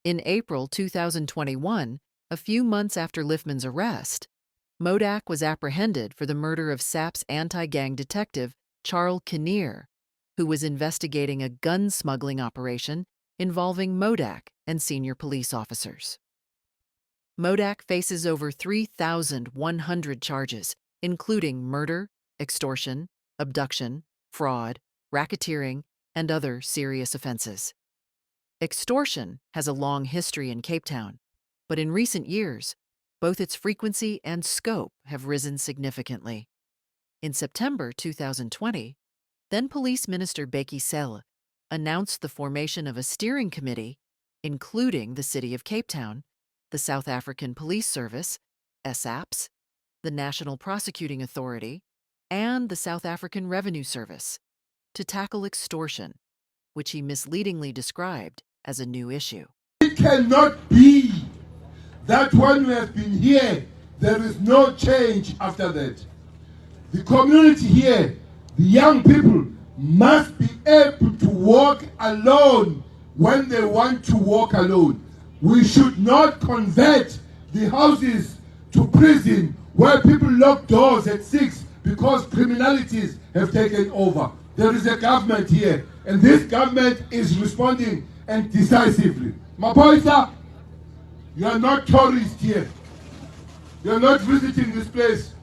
In April 2021, a few months after Liffman's arrest, Modak was apprehended for the murder of SAP's anti-gang detective Charles Kinnear, who was investigating a gun smuggling operation involving Modak and senior police officers. Modak faces over 3,100 charges, including murder, extortion, abduction, fraud, racketeering, and other serious offenses. Extortion has a long history in Cape Town, but in recent years, both its frequency and scope have risen significantly. In September 2020, then Police Minister Bheki Cele announced the formation of a steering committee, including the City of Cape Town, the South African Police Service, SAPS, the National Prosecuting Authority, and the South African Revenue Service, to tackle extortion, which he misleadingly described as a new issue. It cannot be that when we have been here, there is no change after that. The community here, the young people, must be able to walk alone when they want to walk alone. We should not convert the houses to prison where people lock doors at 6 because criminalities have taken over. There is a government here, and this government is responding and decisively. Mapoisa, you are not tourists here. You are not visiting this place.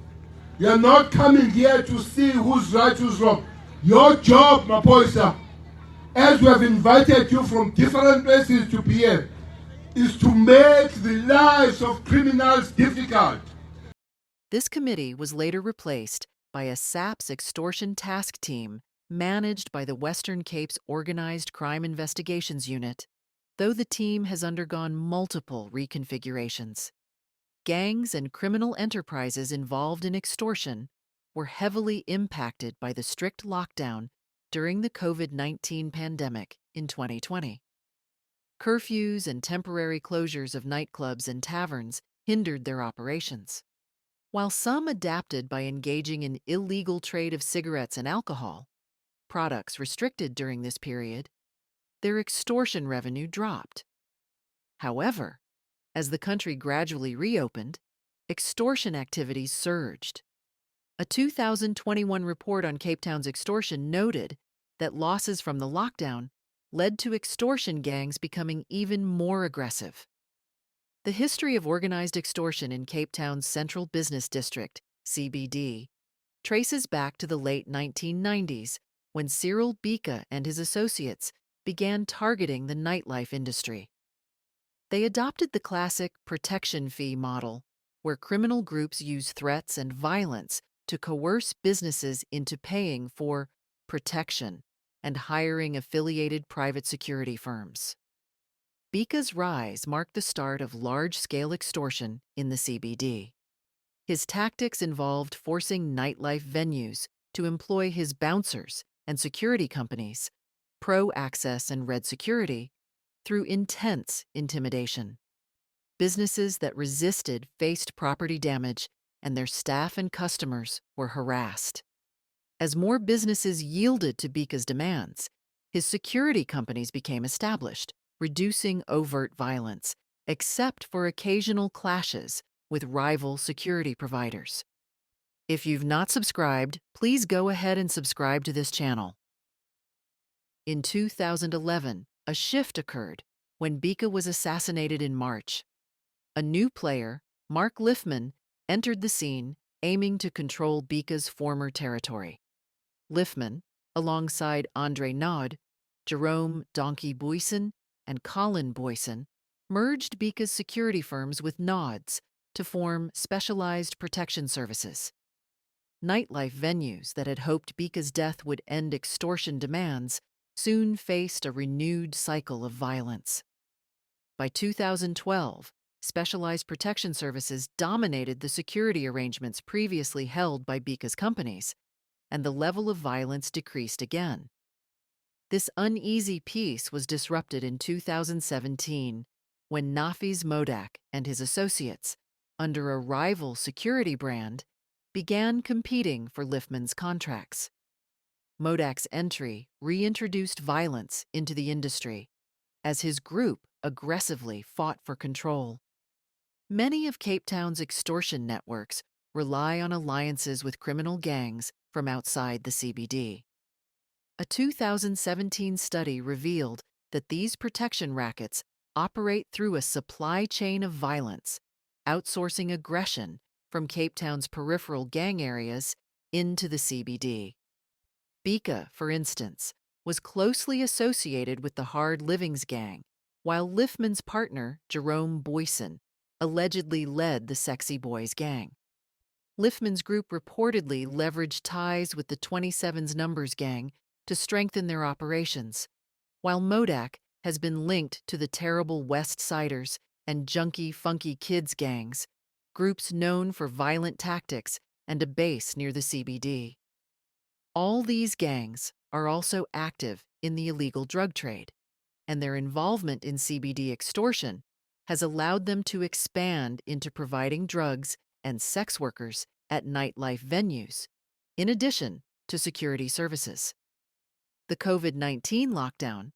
You are not coming here to see who's right, who's wrong. Your job, Mapoisa, as we have invited you from different places to be here, is to make the lives of criminals difficult. This committee was later replaced by a SAPS extortion task team managed by the Western Cape's Organized Crime Investigations Unit, though the team has undergone multiple reconfigurations. Gangs and criminal enterprises involved in extortion were heavily impacted by the strict lockdown during the COVID-19 pandemic in 2020. Curfews and temporary closures of nightclubs and taverns hindered their operations. While some adapted by engaging in illegal trade of cigarettes and alcohol, products restricted during this period, their extortion revenue dropped. However, as the country gradually reopened, extortion activities surged. A 2021 report on Cape Town's extortion noted that losses from the lockdown led to extortion gangs becoming even more aggressive. The history of organized extortion in Cape Town's Central Business District, CBD, traces back to the late 1990s when Cyril Bika and his associates began targeting the nightlife industry. They adopted the classic protection fee model, where criminal groups use threats and violence to coerce businesses into paying for protection and hiring affiliated private security firms. Bika's rise marked the start of large-scale extortion in the CBD. His tactics involved forcing nightlife venues to employ his bouncers and security companies, Pro Access and Red Security, through intense intimidation. Businesses that resisted faced property damage, and their staff and customers were harassed. As more businesses yielded to Bika's demands, his security companies became established, reducing overt violence, except for occasional clashes with rival security providers. If you've not subscribed, please go ahead and subscribe to this channel. In 2011, a shift occurred when Bika was assassinated in March. A new player, Mark Liffman, entered the scene, aiming to control Bika's former territory. Liffman, alongside Andre Nod, Jerome Donkey Boyson, and Colin Boyson, merged Bika's security firms with Nod's to form Specialized Protection Services. Nightlife venues that had hoped Bika's death would end extortion demands soon faced a renewed cycle of violence. By 2012, Specialized Protection Services dominated the security arrangements previously held by Bika's companies, and the level of violence decreased again. This uneasy peace was disrupted in 2017 when Nafiz Modak and his associates, under a rival security brand, began competing for Liffman's contracts. Modak's entry reintroduced violence into the industry, as his group aggressively fought for control. Many of Cape Town's extortion networks rely on alliances with criminal gangs from outside the CBD. A 2017 study revealed that these protection rackets operate through a supply chain of violence, outsourcing aggression from Cape Town's peripheral gang areas into the CBD. Bika, for instance, was closely associated with the Hard Livings gang, while Liffman's partner, Jerome Boyson, allegedly led the Sexy Boys gang. Liffman's group reportedly leveraged ties with the 27's Numbers gang to strengthen their operations, while Modak has been linked to the Terrible West Siders and Junkie Funky Kids gangs, groups known for violent tactics and a base near the CBD. All these gangs are also active in the illegal drug trade, and their involvement in CBD extortion has allowed them to expand into providing drugs and sex workers at nightlife venues, in addition to security services. The COVID-19 lockdown,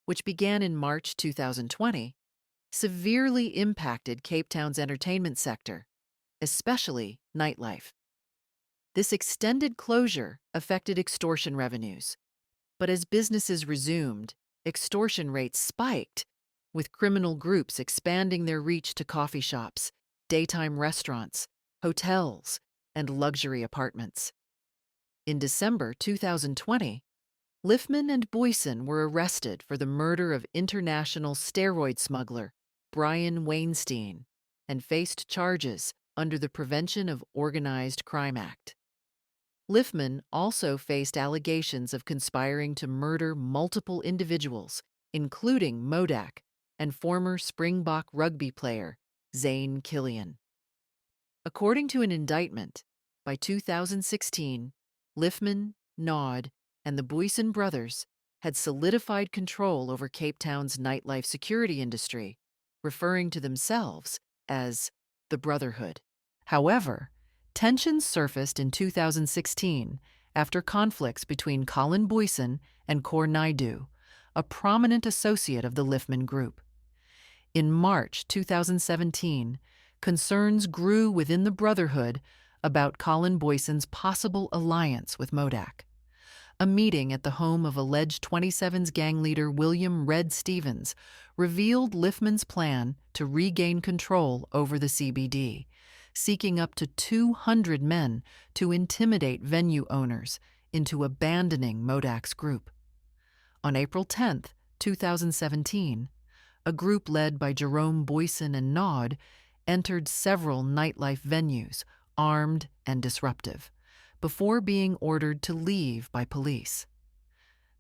which began in March 2020, severely impacted Cape Town's entertainment sector, especially nightlife. This extended closure affected extortion revenues, but as businesses resumed, extortion rates spiked, with criminal groups expanding their reach to coffee shops, daytime restaurants, hotels, and luxury apartments. In December 2020, Liffman and Boyson were arrested for the murder of international steroid smuggler Brian Weinstein and faced charges under the Prevention of Organized Crime Act. Liffman also faced allegations of conspiring to murder multiple individuals, including Modak and former Springbok rugby player Zane Killian. According to an indictment, by 2016, Liffman, Nod, and the Boyson brothers had solidified control over Cape Town's nightlife security industry, referring to themselves as the Brotherhood. However, tensions surfaced in 2016 after conflicts between Colin Boyson and Cor Naidu, a prominent associate of the Liffman Group. In March 2017, concerns grew within the Brotherhood about Colin Boyson's possible alliance with Modak. A meeting at the home of alleged 27's gang leader William Red Stevens revealed Liffman's plan to regain control over the CBD, seeking up to 200 men to intimidate venue owners into abandoning Modak's group. On April 10, 2017, a group led by Jerome Boyson and Nod entered several nightlife venues, armed and disruptive, before being ordered to leave by police.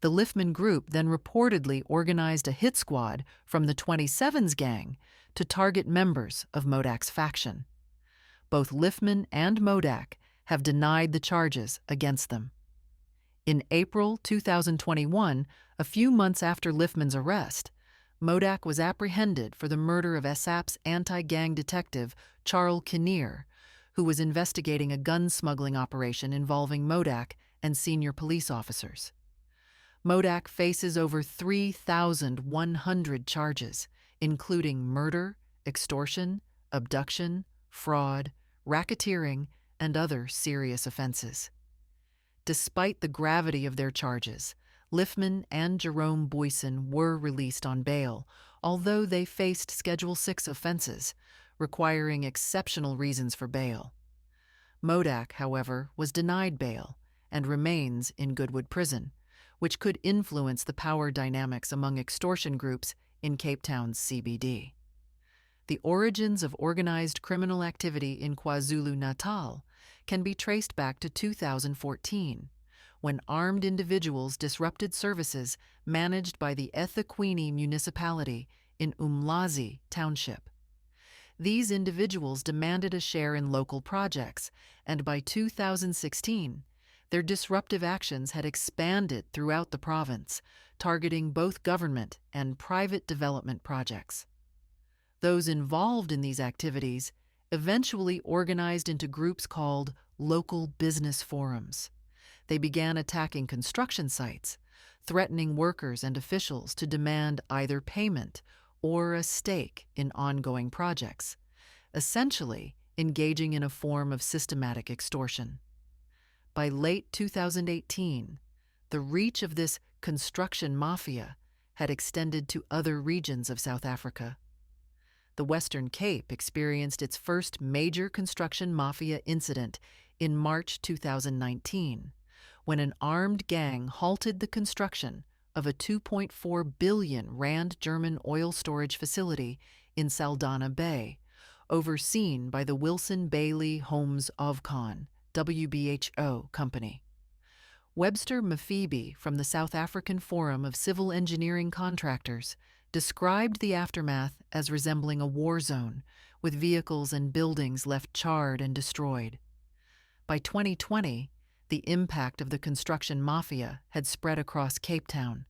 The Liffman Group then reportedly organized a hit squad from the 27's gang to target members of Modak's faction. Both Liffman and Modak have denied the charges against them. In April 2021, a few months after Liffman's arrest, Modak was apprehended for the murder of ASAP's anti-gang detective Charles Kinnear, who was investigating a gun smuggling operation involving Modak and senior police officers. Modak faces over 3,100 charges, including murder, extortion, abduction, fraud, racketeering, and other serious offenses. Despite the gravity of their charges, Liffman and Jerome Boyson were released on bail, although they faced Schedule 6 offenses, requiring exceptional reasons for bail. Modak, however, was denied bail and remains in Goodwood Prison, which could influence the power dynamics among extortion groups in Cape Town's CBD. The origins of organized criminal activity in KwaZulu-Natal can be traced back to 2014, when armed individuals disrupted services managed by the eThekwini municipality in Umlazi Township. These individuals demanded a share in local projects, and by 2016, their disruptive actions had expanded throughout the province, targeting both government and private development projects. Those involved in these activities eventually organized into groups called local business forums. They began attacking construction sites, threatening workers and officials to demand either payment or a stake in ongoing projects, essentially engaging in a form of systematic extortion. By late 2018, the reach of this construction mafia had extended to other regions of South Africa. The Western Cape experienced its first major construction mafia incident in March 2019, when an armed gang halted the construction of a 2.4 billion rand German oil storage facility in Saldanha Bay, overseen by the Wilson Bailey Homes Ofcon (WBHO) company. Webster Mafia from the South African Forum of Civil Engineering Contractors described the aftermath as resembling a war zone, with vehicles and buildings left charred and destroyed. By 2020, the impact of the construction mafia had spread across Cape Town,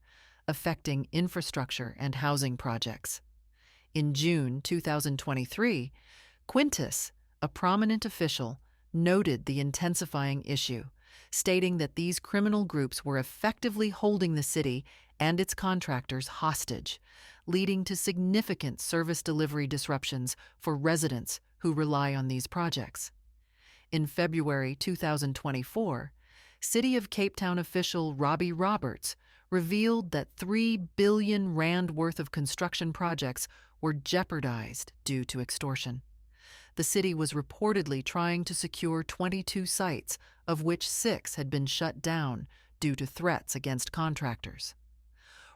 affecting infrastructure and housing projects. In June 2023, Quintus, a prominent official, noted the intensifying issue, stating that these criminal groups were effectively holding the city and its contractors hostage, leading to significant service delivery disruptions for residents who rely on these projects. In February 2024, City of Cape Town official Robbie Roberts revealed that 3 billion rand worth of construction projects were jeopardized due to extortion. The city was reportedly trying to secure 22 sites, of which 6 had been shut down due to threats against contractors.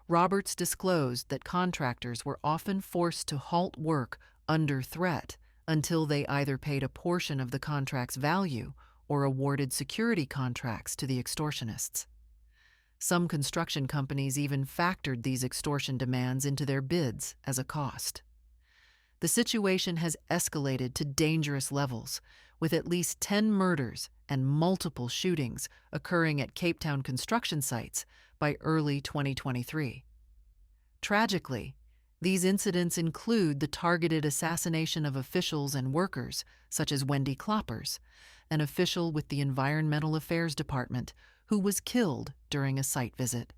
Roberts disclosed that contractors were often forced to halt work under threat until they either paid a portion of the contract's value or awarded security contracts to the extortionists. Some construction companies even factored these extortion demands into their bids as a cost. The situation has escalated to dangerous levels, with at least 10 murders and multiple shootings occurring at Cape Town construction sites by early 2023. Tragically, these incidents include the targeted assassination of officials and workers, such as Wendy Kloppers, an official with the Environmental Affairs Department who was killed during a site visit.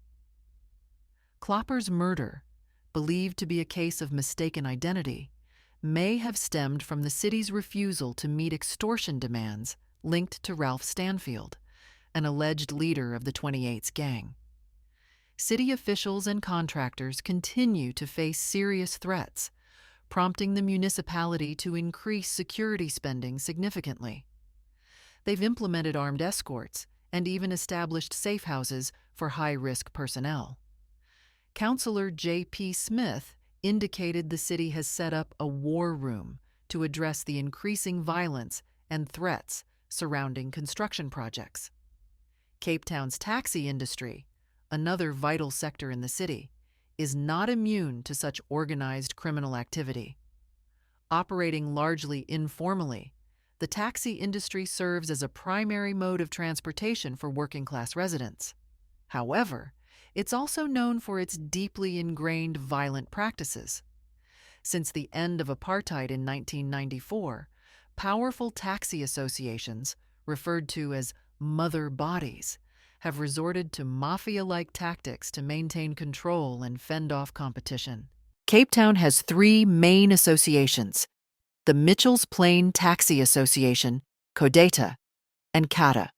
Kloppers' murder, believed to be a case of mistaken identity, may have stemmed from the city's refusal to meet extortion demands linked to Ralph Stanfield, an alleged leader of the 28's gang. City officials and contractors continue to face serious threats, prompting the municipality to increase security spending significantly. They've implemented armed escorts and even established safe houses for high-risk personnel. Councillor J.P. Smith indicated the city has set up a war room to address the increasing violence and threats surrounding construction projects. Cape Town's taxi industry, another vital sector in the city, is not immune to such organized criminal activity. Operating largely informally, the taxi industry serves as a primary mode of transportation for working-class residents. However, it's also known for its deeply ingrained violent practices. Since the end of apartheid in 1994, powerful taxi associations, referred to as mother bodies, have resorted to mafia-like tactics to maintain control and fend off competition. Cape Town has 3 main associations: the Mitchell's Plain Taxi Association, CODATA, and CATA.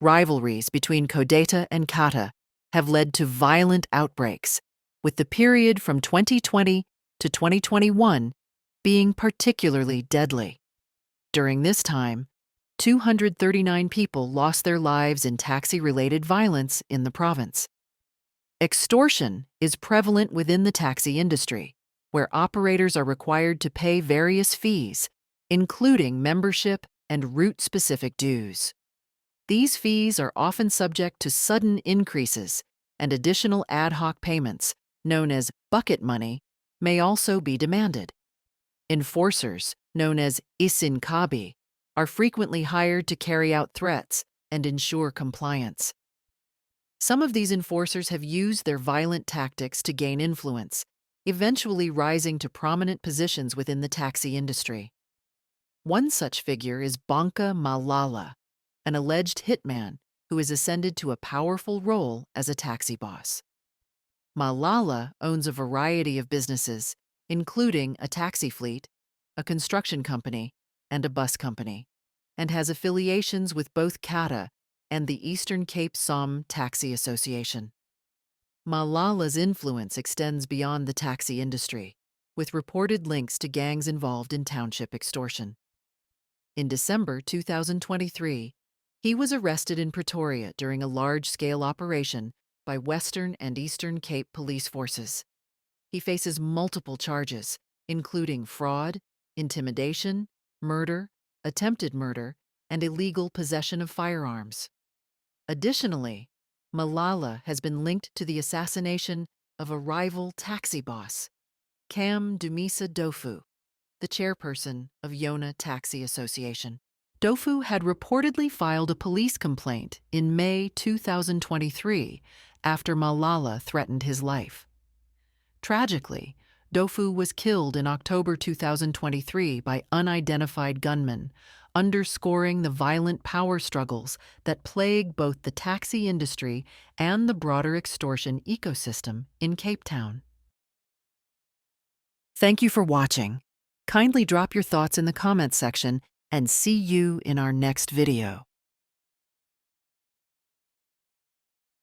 Rivalries between CODATA and CATA have led to violent outbreaks, with the period from 2020 to 2021 being particularly deadly. During this time, 239 people lost their lives in taxi-related violence in the province. Extortion is prevalent within the taxi industry, where operators are required to pay various fees, including membership and route-specific dues. These fees are often subject to sudden increases, and additional ad hoc payments, known as bucket money, may also be demanded. Enforcers, known as isinkabi, are frequently hired to carry out threats and ensure compliance. Some of these enforcers have used their violent tactics to gain influence, eventually rising to prominent positions within the taxi industry. One such figure is Bonka Malala, an alleged hitman who has ascended to a powerful role as a taxi boss. Malala owns a variety of businesses, including a taxi fleet, a construction company, and a bus company, and has affiliations with both CATA and the Eastern Cape Som Taxi Association. Malala's influence extends beyond the taxi industry, with reported links to gangs involved in township extortion. In December 2023, he was arrested in Pretoria during a large-scale operation by Western and Eastern Cape police forces. He faces multiple charges, including fraud, intimidation, murder, attempted murder, and illegal possession of firearms. Additionally, Malala has been linked to the assassination of a rival taxi boss, Cam Dumisa Dofu, the chairperson of Yona Taxi Association. Dofu had reportedly filed a police complaint in May 2023 after Malala threatened his life. Tragically, Dofu was killed in October 2023 by unidentified gunmen, underscoring the violent power struggles that plague both the taxi industry and the broader extortion ecosystem in Cape Town. Thank you for watching. Kindly drop your thoughts in the comments section and see you in our next video.